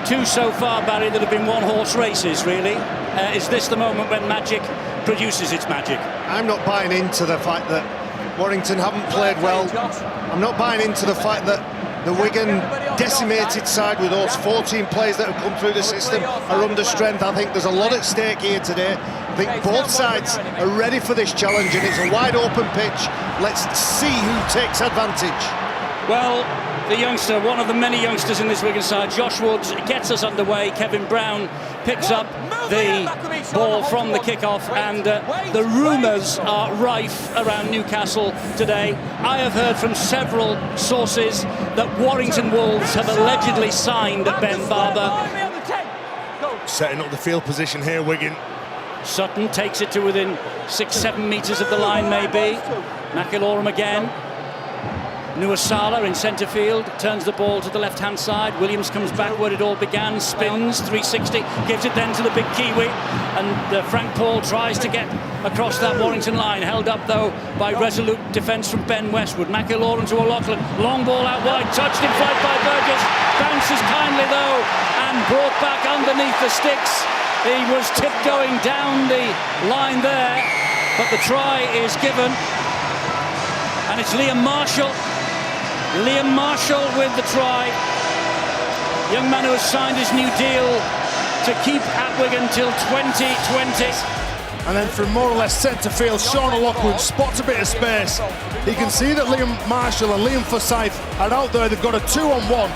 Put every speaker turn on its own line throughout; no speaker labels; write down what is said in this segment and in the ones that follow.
two so far, Barry, that have been one-horse races, really. Is this the moment when magic produces its magic?
I'm not buying into the fact that Warrington haven't played well. I'm not buying into the fact that the Wigan decimated side with those 14 players that have come through the system are under strength. I think there's a lot at stake here today. I think both sides are ready for this challenge, and it's a wide open pitch. Let's see who takes advantage.
Well, the youngster, one of the many youngsters in this Wigan side, Josh Woods, gets us underway. Kevin Brown picks up the ball from the kickoff, and the rumours are rife around Newcastle today. I have heard from several sources that Warrington Wolves have allegedly signed Ben Barber.
Setting up the field position here, Wigan.
Sutton takes it to within 6-7 metres of the line, maybe. McIlaurum again. Nuasala in centre field, turns the ball to the left-hand side. Williams comes back where it all began, spins, 360, gives it then to the big Kiwi. And Frank Paul tries to get across that Warrington line, held up, though, by resolute defence from Ben Westwood. McIlaurum to O'Loughlin, long ball out wide, touched in flight by Burgess. Bounces kindly, though, and brought back underneath the sticks. He was tiptoeing down the line there, but the try is given. And it's Liam Marshall. Liam Marshall with the try. Young man who has signed his new deal to keep at Wigan till 2020.
And then from more or less centre field, Sean O'Loughlin spots a bit of space. He can see that Liam Marshall and Liam Forsyth are out there. They've got a 2-on-1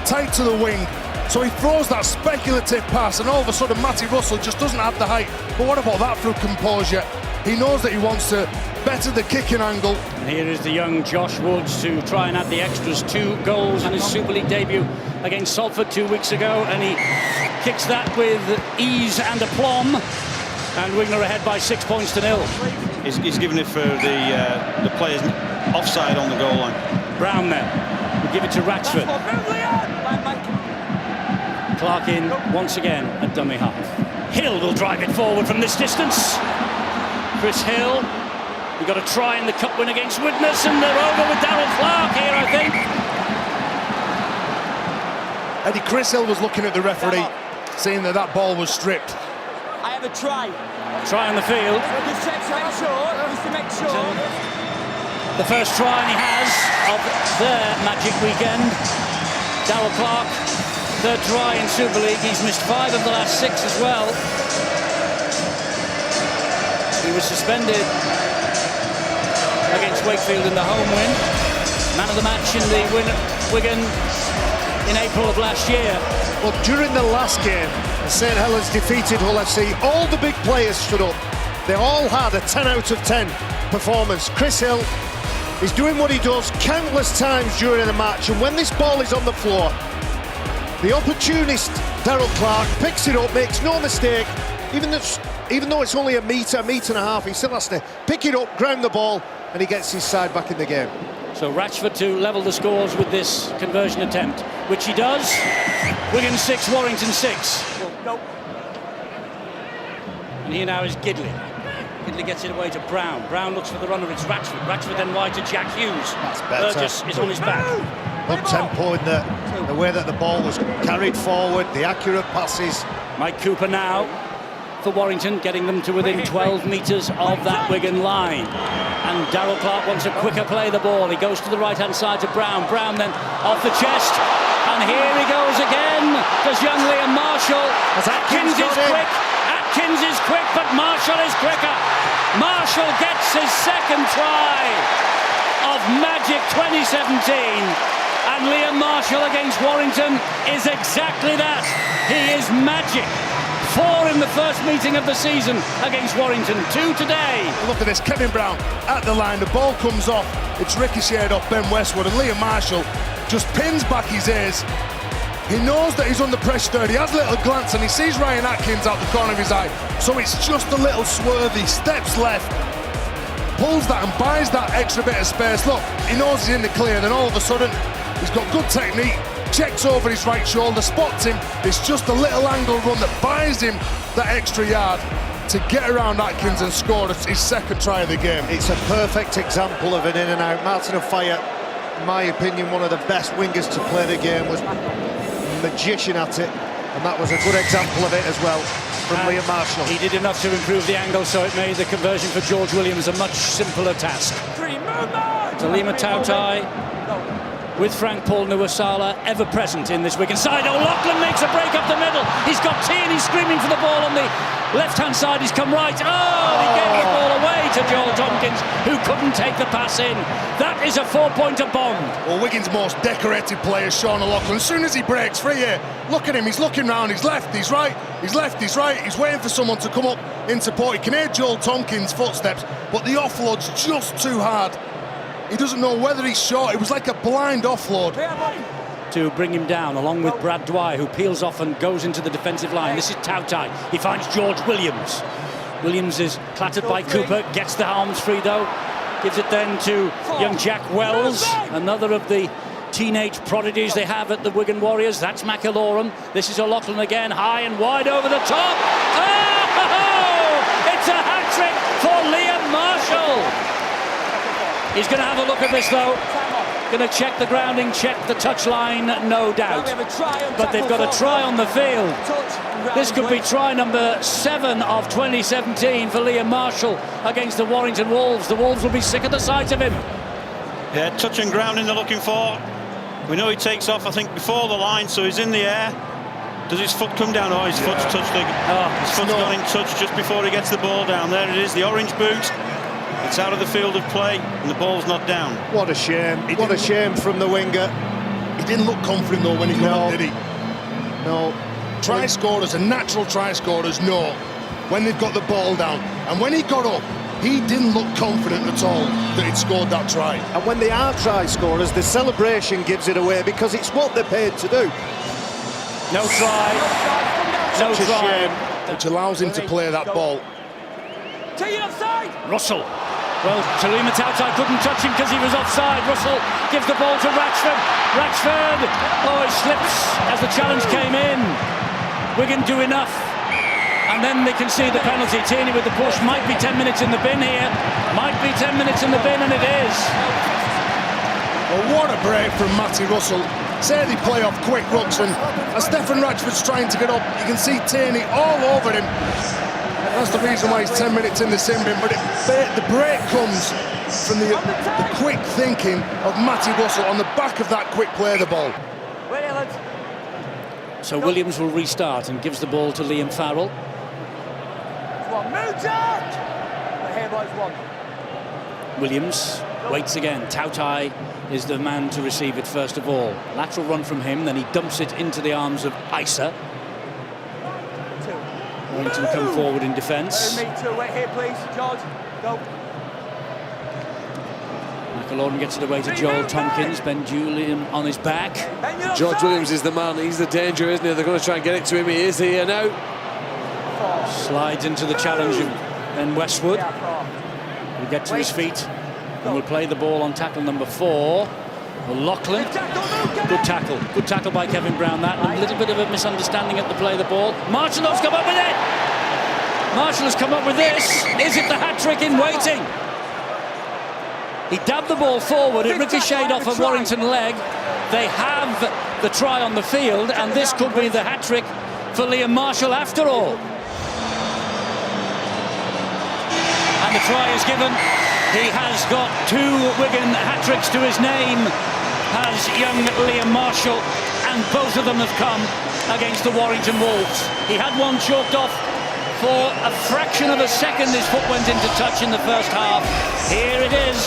tight to the wing. So he throws that speculative pass, and all of a sudden Matty Russell just doesn't have the height. But what about that through composure? He knows that he wants to better the kicking angle.
And here is the young Josh Woods to try and add the extras. 2 goals in his Super League debut against Salford 2 weeks ago, and he kicks that with ease and aplomb. And Wigan are ahead by 6 points to 0.
He's given it for the players offside on the goal line.
Brown then will give it to Ratchford. Clark in once again at dummy half. Hill will drive it forward from this distance. Chris Hill. He got a try in the cup win against Widnes, and they're over with Darryl Clark here, I think.
Eddie, Chris Hill was looking at the referee, seeing that that ball was stripped.
I have a try.
Try on the field.
Just to make sure.
The first try he has of their magic weekend. Darryl Clark, third try in Super League. He's missed 5 of the last 6 as well. He was suspended against Wakefield in the home win. Man of the match in the win at Wigan in April of last year.
Well, during the last game, St Helens defeated Hull FC. All the big players stood up. They all had a 10 out of 10 performance. Chris Hill is doing what he does countless times during the match, and when this ball is on the floor, the opportunist Darryl Clark picks it up, makes no mistake. Even though it's only a metre and a half, he still has to pick it up, ground the ball, and he gets his side back in the game.
So Ratchford to level the scores with this conversion attempt, which he does. Wigan 6, Warrington 6. And here now is Gidley. Gidley gets it away to Brown. Brown looks for the runner, it's Ratchford. Ratchford then wide to Jack Hughes.
That's better.
Burgess is on his back.
Good tempo in the way that the ball was carried forward, the accurate passes.
Mike Cooper now for Warrington, getting them to within 12 metres of that Wigan line. And Darryl Clark wants a quicker play the ball. He goes to the right-hand side to Brown. Brown then off the chest. And here he goes again. Does young Liam Marshall. Atkins is quick. Atkins is quick, but Marshall is quicker. Marshall gets his second try of Magic 2017. And Liam Marshall against Warrington is exactly that. He is magic. 4 in the first meeting of the season against Warrington, 2 today.
Look at this, Kevin Brown at the line, the ball comes off, it's ricocheted off Ben Westwood, and Liam Marshall just pins back his ears. He knows that he's under pressure there, he has a little glance and he sees Ryan Atkins out the corner of his eye, so it's just a little swerve, he steps left, pulls that and buys that extra bit of space. Look, he knows he's in the clear, then all of a sudden he's got good technique, checks over his right shoulder, spots him. It's just a little angle run that buys him that extra yard to get around Atkins and score his second try of the game.
It's a perfect example of an in and out. Martin Offiah, in my opinion, one of the best wingers to play the game, was magician at it, and that was a good example of it as well from Liam Marshall.
He did enough to improve the angle, so it made the conversion for George Williams a much simpler task. Talima Tautai with Frank Paul Nuwasala ever present in this Wigan side. O'Loughlin makes a break up the middle. He's got Tierney screaming for the ball on the left-hand side. He's come right. He gave the ball away to Joel Tompkins, who couldn't take the pass in. That is a four-pointer bomb.
Well, Wigan's most decorated player, Sean O'Loughlin, as soon as he breaks free here, look at him, he's looking round, he's left, he's right, he's left, he's right, he's waiting for someone to come up in support. He can hear Joel Tompkins' footsteps, but the offload's just too hard. He doesn't know whether he's short. It was like a blind offload.
To bring him down, along with Brad Dwyer, who peels off and goes into the defensive line. This is Tautai. He finds George Williams. Williams is clattered by Cooper, gets the arms free though. Gives it then to young Jack Wells, another of the teenage prodigies they have at the Wigan Warriors. That's McIllorum. This is O'Loughlin again, high and wide over the top. It's a hat-trick for Liam Marshall. He's going to have a look at this though. Going to check the grounding, check the touchline, no doubt. But they've got a try on the field. This could be try number 7 of 2017 for Liam Marshall against the Warrington Wolves. The Wolves will be sick of the sight of him.
Yeah, touch and grounding they're looking for. We know he takes off, I think, before the line, so he's in the air. Does his foot come down? Oh, his foot's touched. His foot's gone in touch just before he gets the ball down. There it is, the orange boot. It's out of the field of play, and the ball's not down.
What a shame. What a shame from the winger.
He didn't look confident though when he got up, did he?
No.
Try scorers and natural try scorers know when they've got the ball down. And when he got up, he didn't look confident at all that he'd scored that try.
And when they are try scorers, the celebration gives it away because it's what they're paid to do.
No try. No
Such a
try.
shame.
Which allows him to play that ball.
Russell. Well, Talima Tautai couldn't touch him because he was offside. Russell gives the ball to Ratchford. Ratchford, he slips as the challenge came in. Wigan do enough. And then they concede the penalty. Tierney with the push. Might be 10 minutes in the bin here. Might be 10 minutes in the bin, and it is.
Well, what a break from Matty Russell. Say they play off quick rucks, and as Stephen Ratchford's trying to get up, you can see Tierney all over him. That's the reason why he's 10 minutes in the sin bin, but the break comes from the quick thinking of Matty Russell on the back of that quick play of the ball.
So Williams will restart and gives the ball to Liam Farrell. Williams waits again. Tautai is the man to receive it first of all. Lateral run from him, then he dumps it into the arms of Isa. Warrington come forward in defence.
Wait here, please, George. Go.
McIllorum gets it away to Joel Tompkins. Ben Julian on his back.
George Williams is the man. He's the danger, isn't he? They're going to try and get it to him. He is here now.
Slides into the challenge of Ben Westwood. He'll get to his feet and will play the ball on tackle number 4. O'Loughlin. Good tackle by Kevin Brown. That, and a little bit of a misunderstanding at the play of the ball. Marshall has come up with it. Marshall has come up with this. Is it the hat-trick in waiting? He dabbed the ball forward. It ricocheted off a Warrington leg. They have the try on the field, and this could be the hat-trick for Liam Marshall after all. And the try is given. He has got 2 Wigan hat-tricks to his name, has young Liam Marshall, and both of them have come against the Warrington Wolves. He had one chalked off for a fraction of a second. His foot went into touch in the first half. Here it is.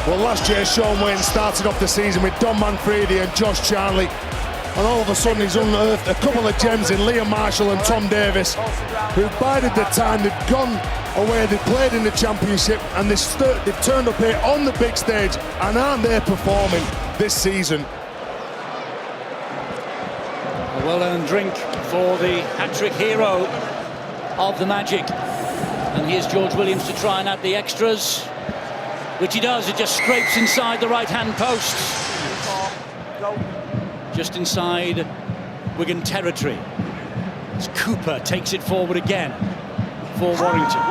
Well, last year Sean Wayne started off the season with Don Manfredi and Josh Charnley, and all of a sudden he's unearthed a couple of gems in Liam Marshall and Tom Davis, who bided their time. They'd gone away, they played in the Championship, and they've turned up here on the big stage, and aren't they performing this season?
A well-earned drink for the hat-trick hero of the Magic. And here's George Williams to try and add the extras, which he does. It just scrapes inside the right-hand post, just inside Wigan territory. As Cooper takes it forward again for Warrington.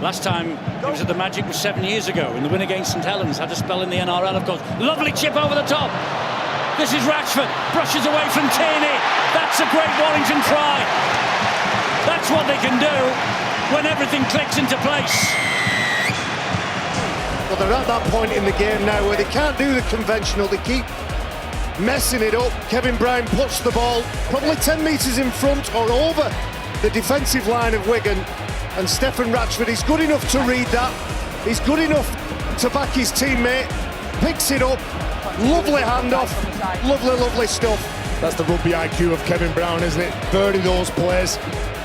Last time he was at the Magic was 7 years ago in the win against St Helens. Had a spell in the NRL, of course. Lovely chip over the top. This is Rashford, brushes away from Tierney. That's a great Warrington try. That's what they can do when everything clicks into place.
Well, they're at that point in the game now where they can't do the conventional. They keep messing it up. Kevin Brown puts the ball probably 10 metres in front or over the defensive line of Wigan, and Stefan Ratchford is good enough to read that. He's good enough to back his teammate, picks it up, lovely handoff, lovely stuff.
That's the rugby IQ of Kevin Brown, isn't it? Birdie those plays.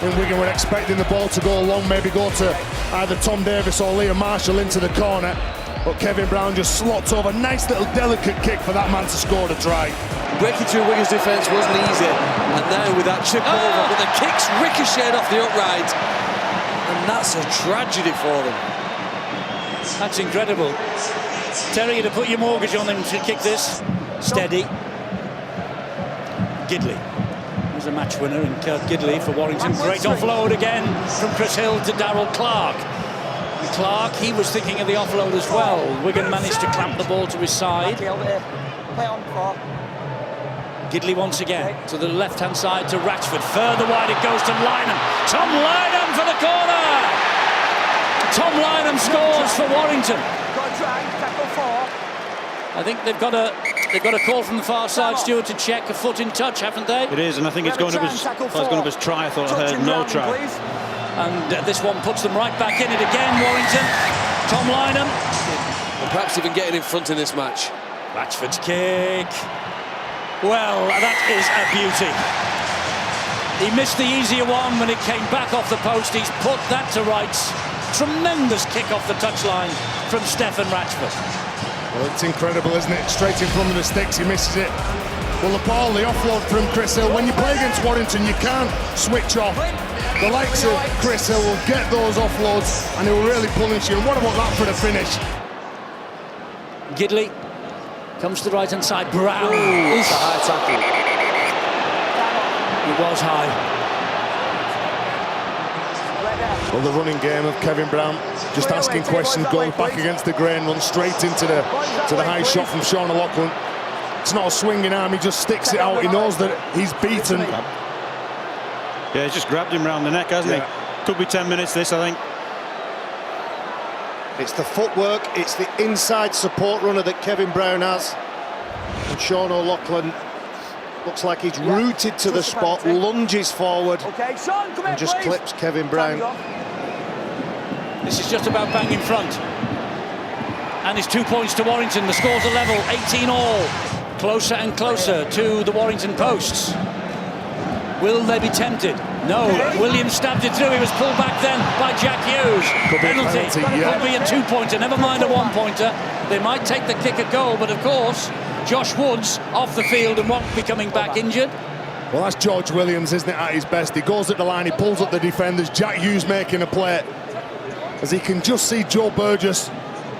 When Wigan were expecting the ball to go long, maybe go to either Tom Davis or Liam Marshall into the corner, but Kevin Brown just slots over. Nice little delicate kick for that man to score the try.
Breaking through Wigan's defence wasn't easy, and now with that chip over, but the kicks ricocheted off the upright, and that's a tragedy for them.
That's incredible. Terry, to put your mortgage on him to kick this. Steady. Gidley. There's a match winner in Kirk Gidley for Warrington. Great offload again from Chris Hill to Darrell Clark. And Clark, he was thinking of the offload as well. Wigan managed to clamp the ball to his side. Gidley once again to the left-hand side to Ratchford. Further wide it goes to Lynham. Tom Lynham for the corner! Tom Lynham scores for Warrington. I think they've got a call from the far side, Stuart, to check a foot in touch, haven't they?
It is, and I think it's going to be try. I thought I heard no try.
And this one puts them right back in it again, Warrington. Tom Lynham.
And perhaps even getting in front in this match.
Ratchford's kick. Well, that is a beauty. He missed the easier one when it came back off the post. He's put that to rights. Tremendous kick off the touchline from Stefan Ratchford.
Well, it's incredible, isn't it? Straight in front of the sticks, he misses it. Well, the ball, the offload from Chris Hill. When you play against Warrington, you can't switch off. The likes of Chris Hill will get those offloads, and he will really punish you. And what about that for the finish?
Gidley comes to the right-hand side. Brown.
It's a high tackle.
It was high.
Well, the running game of Kevin Brown, just asking questions, goes back against the grain, runs straight into the high shot from Sean O'Loughlin. It's not a swinging arm, he just sticks it out. He knows that he's beaten.
Yeah, he's just grabbed him round the neck, hasn't he? Could be 10 minutes this, I think.
It's the footwork, it's the inside support runner that Kevin Brown has. And Sean O'Loughlin looks like he's rooted to the spot, lunges forward, and just clips Kevin Brown.
This is just about bang in front. And it's 2 points to Warrington. The score's a level, 18 all. Closer and closer to the Warrington posts. Will they be tempted? No. Williams stabbed it through. He was pulled back then by Jack Hughes. Penalty. Could be a 2-pointer, never mind a 1-pointer. They might take the kick at goal, but of course, Josh Woods off the field and won't be coming back injured.
Well, that's George Williams, isn't it, at his best? He goes at the line, he pulls up the defenders. Jack Hughes making a play. As he can just see Joe Burgess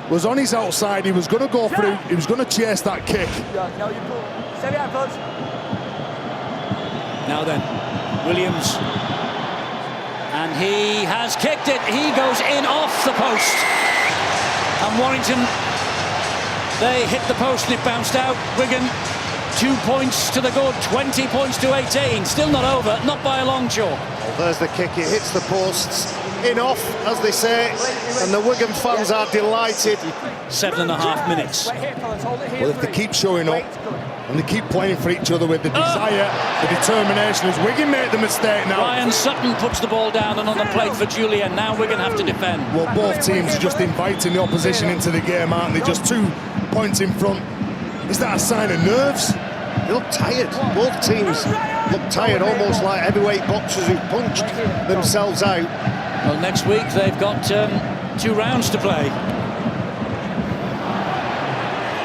was on his outside, he was going to go through, he was going to chase that kick.
Now then, Williams. And he has kicked it. He goes in off the post. And Warrington, they hit the post and it bounced out. Wigan, 2 points to the good, 20 points to 18. Still not over, not by a long chalk.
Well, there's the kick, it hits the posts. In off, as they say, and the Wigan fans are delighted.
7.5 minutes.
Well, if they keep showing up and they keep playing for each other with the desire, the determination, as Wigan made the mistake now.
Ryan Sutton puts the ball down and on the plate for Julian. Now Wigan have to defend.
Well, both teams are just inviting the opposition into the game, aren't they? Just 2 points in front. Is that a sign of nerves?
They look tired. Both teams look tired, almost like heavyweight boxers who punched themselves out.
Well, next week they've got 2 rounds to play.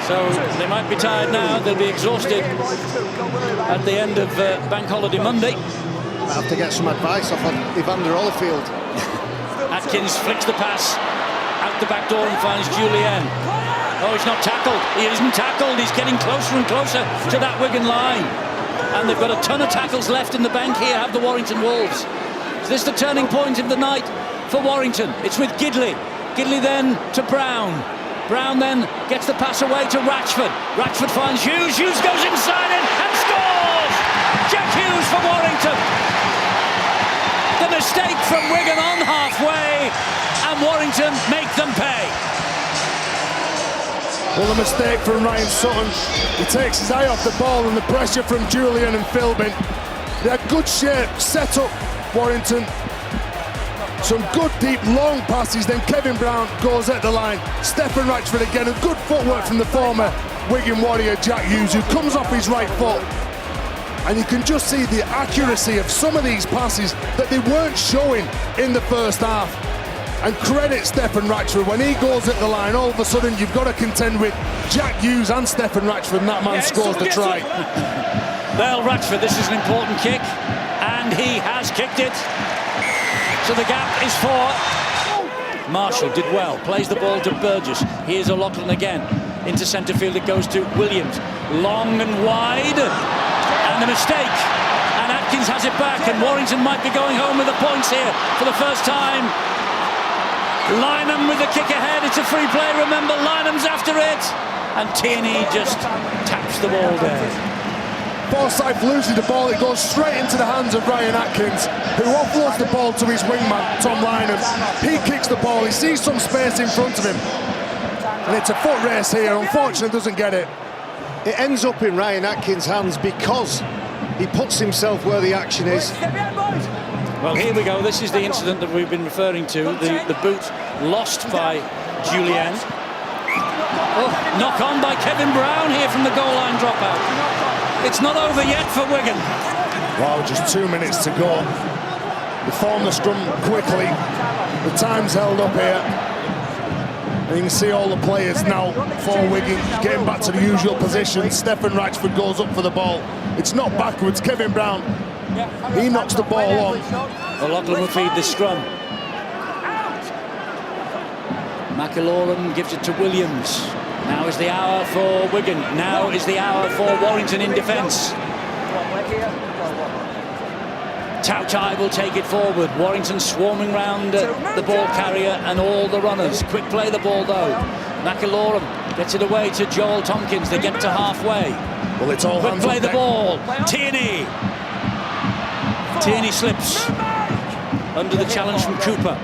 So they might be tired now. They'll be exhausted at the end of Bank Holiday Monday.
I have to get some advice off of Evander Holyfield.
Atkins flicks the pass out the back door and finds Julian. Oh, he's not tackled. He isn't tackled. He's getting closer and closer to that Wigan line. And they've got a ton of tackles left in the bank here, have the Warrington Wolves. Is this the turning point of the night for Warrington? It's with Gidley. Gidley then to Brown. Brown then gets the pass away to Ratchford. Ratchford finds Hughes. Hughes goes inside it and scores! Jack Hughes for Warrington. The mistake from Wigan on halfway, and Warrington make them pay.
Well, the mistake from Ryan Sutton. He takes his eye off the ball, and the pressure from Julian and Philbin. They had good shape, set up Warrington. Some good deep long passes, then Kevin Brown goes at the line. Stephen Ratchford again, a good footwork from the former Wigan warrior Jack Hughes, who comes off his right foot. And you can just see the accuracy of some of these passes that they weren't showing in the first half. And credit Stephen Ratchford, when he goes at the line, all of a sudden you've got to contend with Jack Hughes and Stephen Ratchford, and that man scores the try.
Well, Ratchford, this is an important kick, and he has kicked it. So the gap is 4. Marshall did well, plays the ball to Burgess. Here's O'Loughlin again. Into centre field it goes to Williams. Long and wide, and the mistake. And Atkins has it back, and Warrington might be going home with the points here for the first time. Lynham with the kick ahead, it's a free play, remember, Lynham's after it. And Tierney just taps the ball there.
Forsyth loses the ball, it goes straight into the hands of Ryan Atkins, who offloads the ball to his wingman, Tom Lynham. He kicks the ball, he sees some space in front of him. And it's a foot race here, unfortunately doesn't get it.
It ends up in Ryan Atkins' hands because he puts himself where the action is.
Well, here we go. This is the incident that we've been referring to. The boot lost by Julian. Oh, knock on by Kevin Brown here from the goal line dropout. It's not over yet for Wigan.
Wow, just 2 minutes to go. They form the scrum quickly. The time's held up here. And you can see all the players now for Wigan getting back to the usual position. Stephen Ratchford goes up for the ball. It's not backwards. Kevin Brown, he knocks the ball on.
O'Loughlin will feed the scrum. McIlorum gives it to Williams. Now is the hour for Wigan. Now is the hour for Warrington in defence. Tautai will take it forward. Warrington swarming round the ball carrier and all the runners. Quick play the ball though. McIlorum gets it away to Joel Tompkins. They get to halfway.
Well, it's all
quick
hands
play
up
the
deck.
ball. Tierney. Tierney slips under the challenge from Cooper.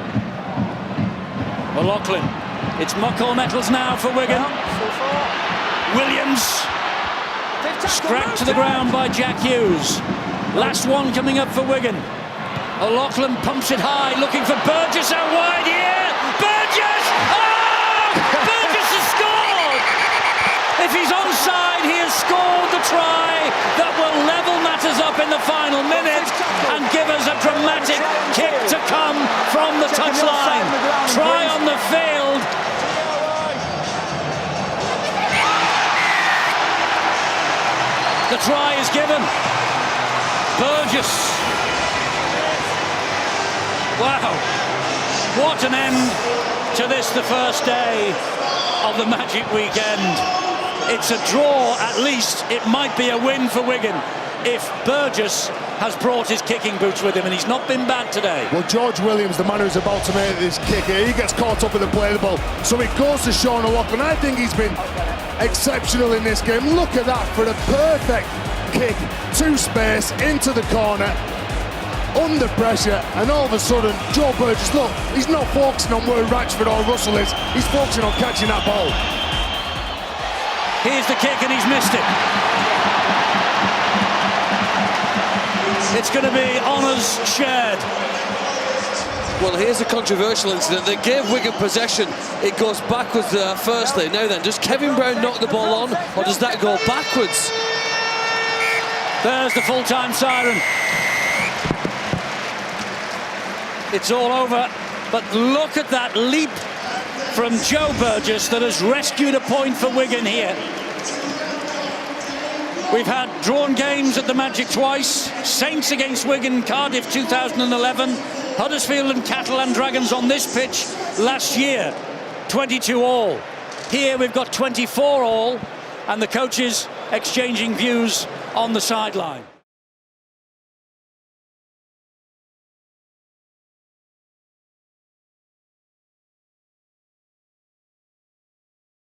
O'Loughlin. It's Muckle Metals now for Wigan. Williams. Scrapped to the ground by Jack Hughes. Last one coming up for Wigan. O'Loughlin pumps it high, looking for Burgess out wide here. Burgess! Oh! Burgess has scored! If he's onside, he has scored the try that will level matters up in the final minute and give us a dramatic kick to come from the touchline. Try on the field. The try is given. Burgess. Wow. What an end to this, the first day of the Magic Weekend. It's a draw, at least. It might be a win for Wigan if Burgess has brought his kicking boots with him, and he's not been bad today.
Well, George Williams, the man who's about to make this kick here, he gets caught up in the play of the ball. So it goes to Sean O'Loughlin. I think he's been exceptional in this game. Look at that for a perfect kick to space into the corner under pressure, and all of a sudden Joe Burgess, look, he's not focusing on where Ratchford or Russell is, he's focusing on catching that ball.
Here's the kick and he's missed it. It's going to be honours shared.
Well, here's a controversial incident. They gave Wigan possession. It goes backwards firstly. Now then, does Kevin Brown knock the ball on, or does that go backwards?
There's the full-time siren. It's all over, but look at that leap from Joe Burgess that has rescued a point for Wigan here. We've had drawn games at the Magic twice. Saints against Wigan, Cardiff 2011. Huddersfield and Catalan Dragons on this pitch last year. 22 all. Here we've got 24 all, and the coaches exchanging views on the sideline.